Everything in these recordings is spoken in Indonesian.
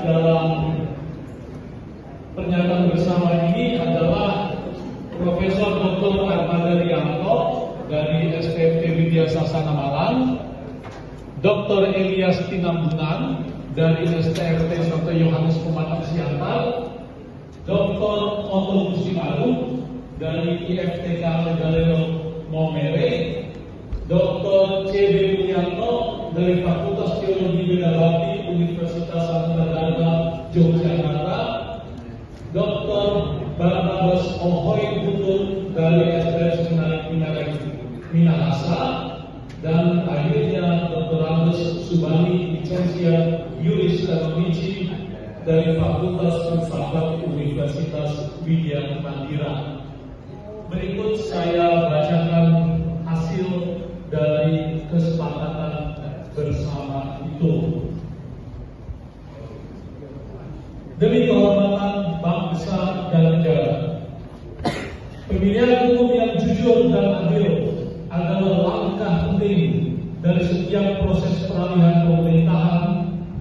dalam pernyataan bersama ini adalah Profesor Dr. Armada Rianto dari STMT Widya Sasana Malang, Dr. Elias Tinambunan dari STMT Santo Yohanes Pematang Siantar, Dr. Otto Kusimaru dari IFTK Galileo Momere, Dr. C.B. Mulyanto dari Fakultas Teologi Bedawati Universitas Santa Dharma Yogyakarta, Dr. Barnabas Ohoy Butul dari STM Seminari Minahasa, dan akhirnya Dr. Andes Subali Licencia Juris Kanonici dari Fakultas Filsafat Universitas Widya Mandira. Berikut saya bacakan hasil dari kesepakatan bersama itu. Demi kehormatan bangsa dan negara, pemilihan umum yang jujur dan adil adalah langkah penting dari setiap proses peralihan pemerintahan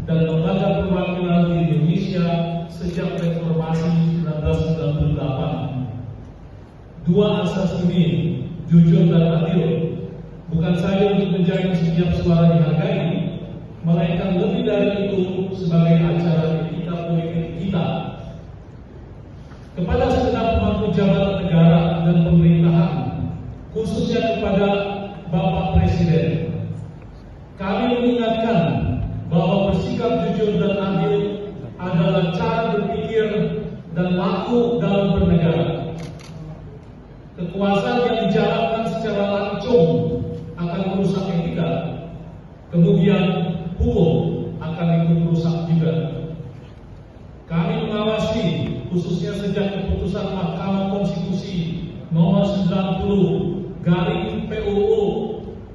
dan lembaga perwakilan di Indonesia sejak reformasi 1998. Dua asas ini, jujur dan adil, bukan saja untuk menjaga setiap suara dihargai, melainkan lebih dari itu sebagai acara etika politik kita. Kepada segenap pemangku jabatan negara dan pemerintahan, khususnya kepada Bapak Presiden, kami mengingatkan bahwa bersikap jujur dan adil adalah cara berpikir dan laku dalam bernegara. Kekuasaan yang dijalankan secara langsung akan merusak etika, kemudian hukum akan ikut merusak juga. Kami mengawasi, khususnya sejak keputusan Mahkamah Konstitusi nomor 90/PUU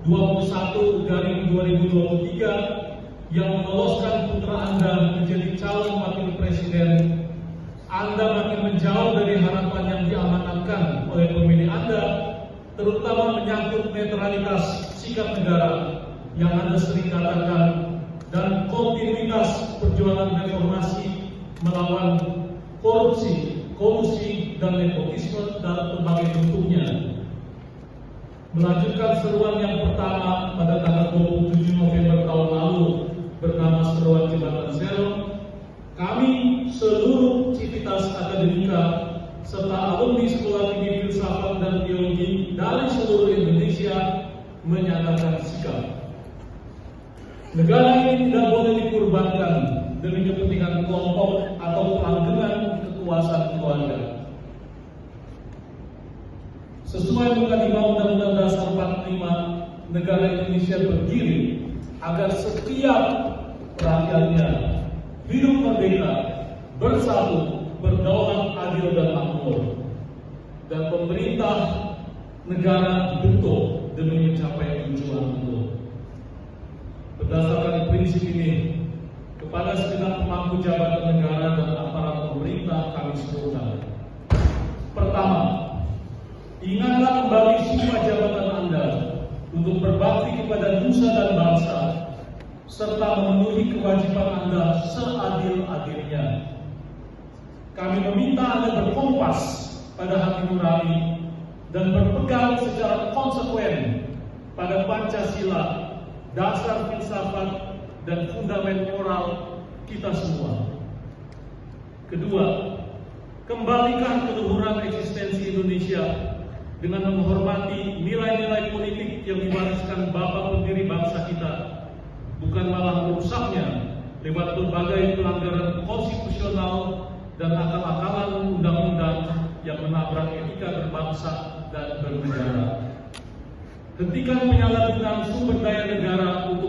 21/2023 yang meloloskan putra Anda menjadi calon wakil presiden. Anda makin menjauh dari harapan yang diamanatkan oleh pemilih Anda, terutama menyangkut netralitas sikap negara yang Anda sering katakan dan kontinuitas perjuangan reformasi melawan korupsi, kolusi, dan nepotisme dalam berbagai bentuknya. Melanjutkan seruan yang pertama pada tanggal 27 November tahun lalu bernama Seruan Jembatan Zero, kami seluruh Civitas Akademika serta alumni Sekolah Tinggi Filsafat dan Teologi dari seluruh Indonesia menyatakan sikap. Negara ini tidak boleh dikorbankan demi kepentingan kelompok atau pelanggengan kekuasaan keluarga. Sesuai dengan Undang-Undang Dasar 45, negara Indonesia berdiri agar setiap rakyatnya hidup merdeka, bersatu, berdaulat, adil, dan makmur. Dan pemerintah negara dibentuk demi mencapai tujuan itu. Berdasarkan prinsip ini, kepada segenap pemangku jabatan negara dan aparat pemerintah kami serukan. Pertama, ingatlah kembali sumpah jabatan Anda untuk berbakti kepada nusa dan bangsa, serta memenuhi kewajiban Anda seadil-adilnya. Kami meminta Anda berkompas pada hati nurani dan berpegang secara konsekuen pada Pancasila, dasar filsafat, dan fundament moral kita semua. Kedua, kembalikan keluhuran eksistensi Indonesia dengan menghormati nilai-nilai politik yang diwariskan Bapak pendiri bangsa kita, bukan malah merusaknya lewat berbagai pelanggaran konstitusional dan akal-akalan undang-undang yang menabrak etika berbangsa dan bernegara. Hentikan penyalahgunaan sumber daya negara untuk